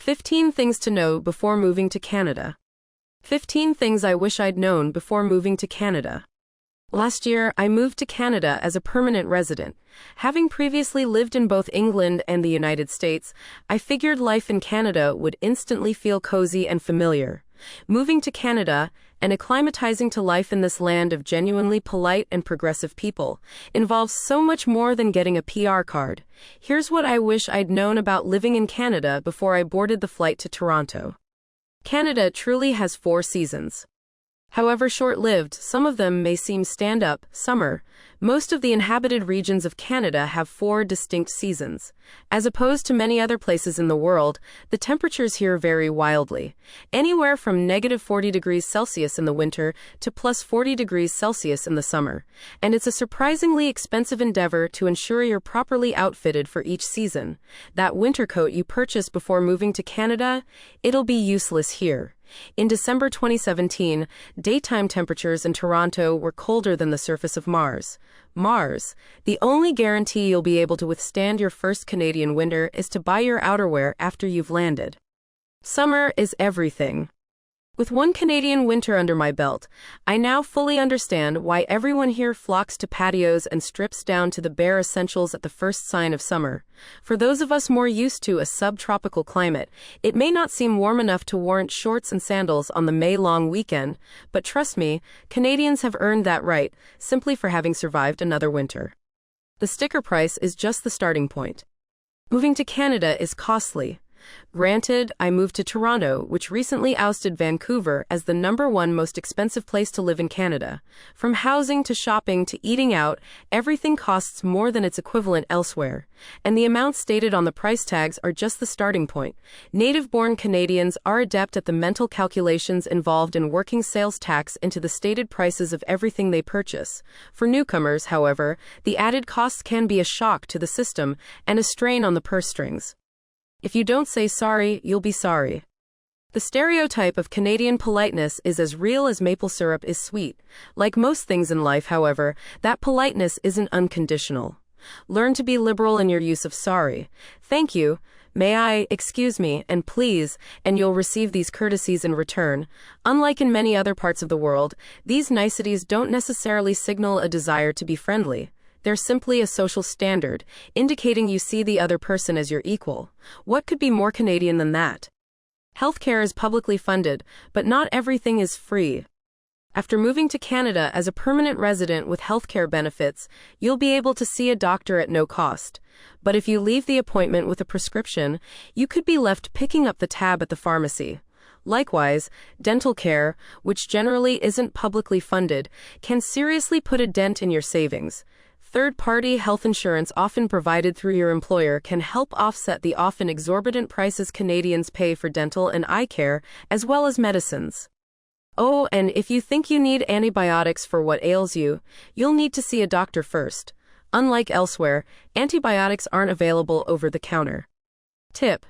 15 things to know before moving to Canada. 15 things I wish I'd known before moving to Canada. Last year, I moved to Canada as a permanent resident. Having previously lived in both England and the United States, I figured life in Canada would instantly feel cozy and familiar. Moving to Canada and acclimatizing to life in this land of genuinely polite and progressive people involves so much more than getting a PR card. Here's what I wish I'd known about living in Canada before I boarded the flight to Toronto. Canada truly has 4 seasons. However short-lived some of them may seem, stand-up, summer, most of the inhabited regions of Canada have 4 distinct seasons. As opposed to many other places in the world, the temperatures here vary wildly, anywhere from -40 degrees Celsius in the winter to +40 degrees Celsius in the summer, and it's a surprisingly expensive endeavor to ensure you're properly outfitted for each season. That winter coat you purchased before moving to Canada, it'll be useless here. In December 2017, daytime temperatures in Toronto were colder than the surface of Mars. Mars, the only guarantee you'll be able to withstand your first Canadian winter is to buy your outerwear after you've landed. Summer is everything. With one Canadian winter under my belt, I now fully understand why everyone here flocks to patios and strips down to the bare essentials at the first sign of summer. For those of us more used to a subtropical climate, it may not seem warm enough to warrant shorts and sandals on the May-long weekend, but trust me, Canadians have earned that right, simply for having survived another winter. The sticker price is just the starting point. Moving to Canada is costly. Granted, I moved to Toronto, which recently ousted Vancouver as the #1 most expensive place to live in Canada. From housing to shopping to eating out, everything costs more than its equivalent elsewhere. And the amounts stated on the price tags are just the starting point. Native-born Canadians are adept at the mental calculations involved in working sales tax into the stated prices of everything they purchase. For newcomers, however, the added costs can be a shock to the system and a strain on the purse strings. If you don't say sorry, you'll be sorry. The stereotype of Canadian politeness is as real as maple syrup is sweet. Like most things in life, however, that politeness isn't unconditional. Learn to be liberal in your use of sorry, thank you, may I, excuse me, and please, and you'll receive these courtesies in return. Unlike in many other parts of the world, these niceties don't necessarily signal a desire to be friendly. They're simply a social standard, indicating you see the other person as your equal. What could be more Canadian than that? Healthcare is publicly funded, but not everything is free. After moving to Canada as a permanent resident with healthcare benefits, you'll be able to see a doctor at no cost. But if you leave the appointment with a prescription, you could be left picking up the tab at the pharmacy. Likewise, dental care, which generally isn't publicly funded, can seriously put a dent in your savings. Third-party health insurance often provided through your employer can help offset the often exorbitant prices Canadians pay for dental and eye care, as well as medicines. Oh, and if you think you need antibiotics for what ails you, you'll need to see a doctor first. Unlike elsewhere, antibiotics aren't available over the counter. Tip: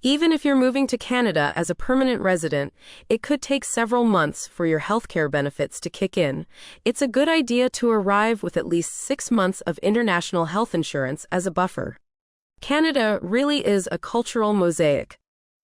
even if you're moving to Canada as a permanent resident, it could take several months for your healthcare benefits to kick in. It's a good idea to arrive with at least 6 months of international health insurance as a buffer. Canada really is a cultural mosaic.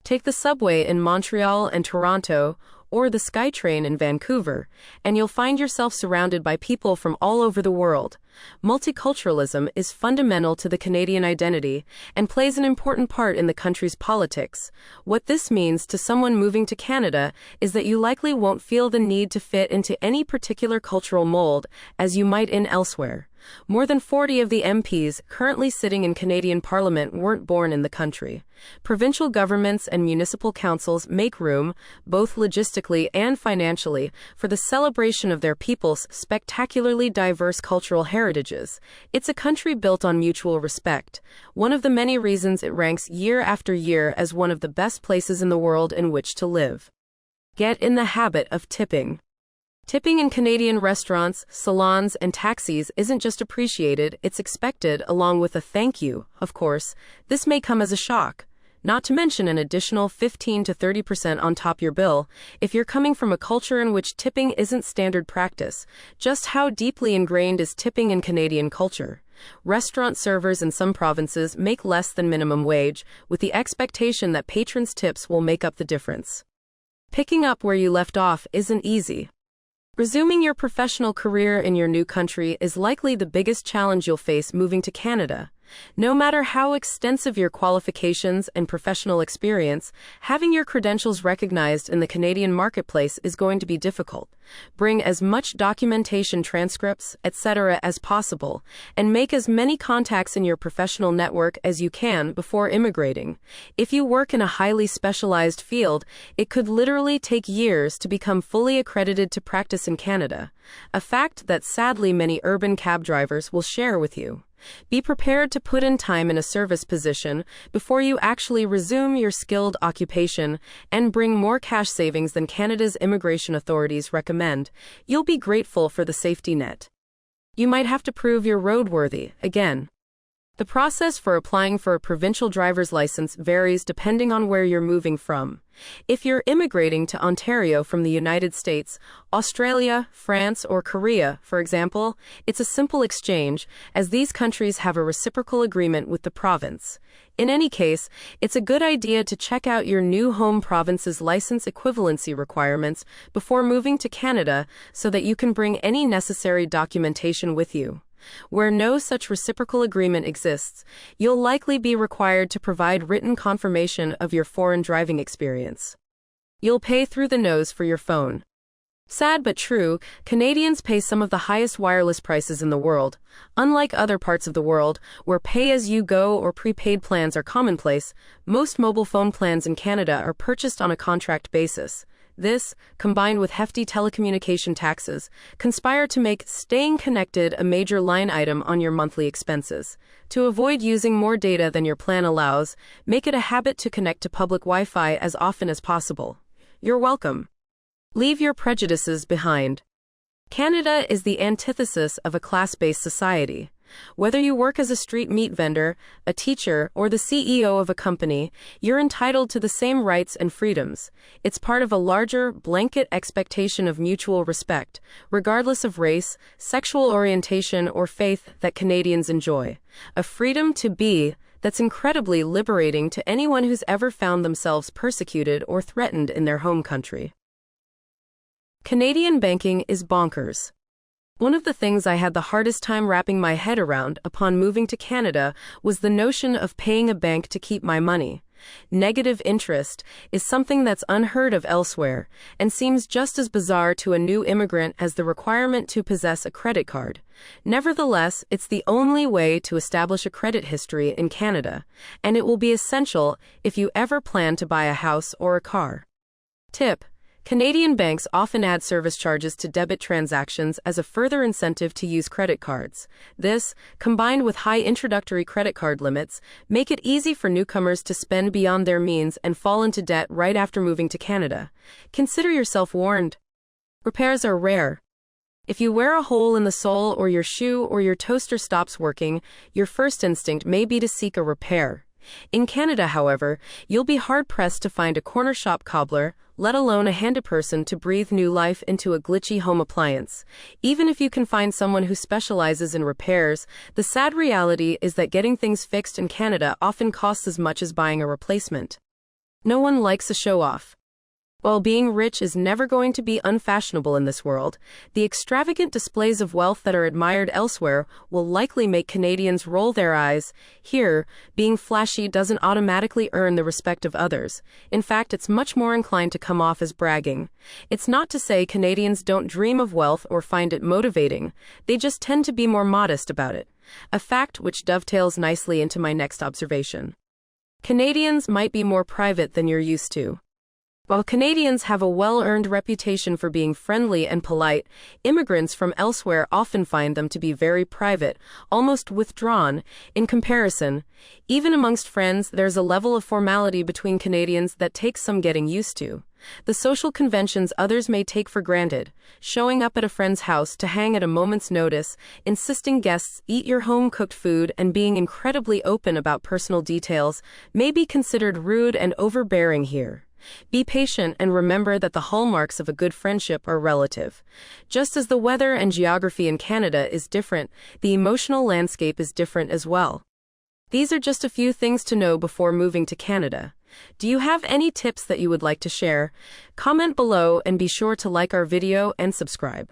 Take the subway in Montreal and Toronto, or the SkyTrain in Vancouver, and you'll find yourself surrounded by people from all over the world. Multiculturalism is fundamental to the Canadian identity and plays an important part in the country's politics. What this means to someone moving to Canada is that you likely won't feel the need to fit into any particular cultural mold, as you might in elsewhere. More than 40 of the MPs currently sitting in Canadian Parliament weren't born in the country. Provincial governments and municipal councils make room, both logistically and financially, for the celebration of their people's spectacularly diverse cultural heritages. It's a country built on mutual respect, one of the many reasons it ranks year after year as one of the best places in the world in which to live. Get in the habit of tipping. Tipping in Canadian restaurants, salons, and taxis isn't just appreciated, it's expected, along with a thank you, of course. This may come as a shock. Not to mention an additional 15 to 30% on top your bill, if you're coming from a culture in which tipping isn't standard practice. Just how deeply ingrained is tipping in Canadian culture? Restaurant servers in some provinces make less than minimum wage, with the expectation that patrons' tips will make up the difference. Picking up where you left off isn't easy. Resuming your professional career in your new country is likely the biggest challenge you'll face moving to Canada. No matter how extensive your qualifications and professional experience, having your credentials recognized in the Canadian marketplace is going to be difficult. Bring as much documentation, transcripts, etc. as possible, and make as many contacts in your professional network as you can before immigrating. If you work in a highly specialized field, it could literally take years to become fully accredited to practice in Canada, a fact that sadly many urban cab drivers will share with you. Be prepared to put in time in a service position before you actually resume your skilled occupation and bring more cash savings than Canada's immigration authorities recommend. You'll be grateful for the safety net. You might have to prove you're roadworthy again. The process for applying for a provincial driver's license varies depending on where you're moving from. If you're immigrating to Ontario from the United States, Australia, France, or Korea, for example, it's a simple exchange, as these countries have a reciprocal agreement with the province. In any case, it's a good idea to check out your new home province's license equivalency requirements before moving to Canada so that you can bring any necessary documentation with you. Where no such reciprocal agreement exists, you'll likely be required to provide written confirmation of your foreign driving experience. You'll pay through the nose for your phone. Sad but true, Canadians pay some of the highest wireless prices in the world. Unlike other parts of the world, where pay-as-you-go or prepaid plans are commonplace, most mobile phone plans in Canada are purchased on a contract basis. This, combined with hefty telecommunication taxes, conspire to make staying connected a major line item on your monthly expenses. To avoid using more data than your plan allows, make it a habit to connect to public Wi-Fi as often as possible. You're welcome. Leave your prejudices behind. Canada is the antithesis of a class-based society. Whether you work as a street meat vendor, a teacher, or the CEO of a company, you're entitled to the same rights and freedoms. It's part of a larger, blanket expectation of mutual respect, regardless of race, sexual orientation, or faith, that Canadians enjoy. A freedom to be that's incredibly liberating to anyone who's ever found themselves persecuted or threatened in their home country. Canadian banking is bonkers. One of the things I had the hardest time wrapping my head around upon moving to Canada was the notion of paying a bank to keep my money. Negative interest is something that's unheard of elsewhere and seems just as bizarre to a new immigrant as the requirement to possess a credit card. Nevertheless, it's the only way to establish a credit history in Canada, and it will be essential if you ever plan to buy a house or a car. Tip: Canadian banks often add service charges to debit transactions as a further incentive to use credit cards. This, combined with high introductory credit card limits, make it easy for newcomers to spend beyond their means and fall into debt right after moving to Canada. Consider yourself warned. Repairs are rare. If you wear a hole in the sole or your shoe or your toaster stops working, your first instinct may be to seek a repair. In Canada, however, you'll be hard-pressed to find a corner shop cobbler, let alone a handy person to breathe new life into a glitchy home appliance. Even if you can find someone who specializes in repairs, the sad reality is that getting things fixed in Canada often costs as much as buying a replacement. No one likes a show-off. While being rich is never going to be unfashionable in this world, the extravagant displays of wealth that are admired elsewhere will likely make Canadians roll their eyes. Here, being flashy doesn't automatically earn the respect of others. In fact, it's much more inclined to come off as bragging. It's not to say Canadians don't dream of wealth or find it motivating, they just tend to be more modest about it. A fact which dovetails nicely into my next observation. Canadians might be more private than you're used to. While Canadians have a well-earned reputation for being friendly and polite, immigrants from elsewhere often find them to be very private, almost withdrawn. In comparison, even amongst friends, there's a level of formality between Canadians that takes some getting used to. The social conventions others may take for granted, showing up at a friend's house to hang at a moment's notice, insisting guests eat your home-cooked food, and being incredibly open about personal details, may be considered rude and overbearing here. Be patient and remember that the hallmarks of a good friendship are relative. Just as the weather and geography in Canada is different, the emotional landscape is different as well. These are just a few things to know before moving to Canada. Do you have any tips that you would like to share? Comment below and be sure to like our video and subscribe.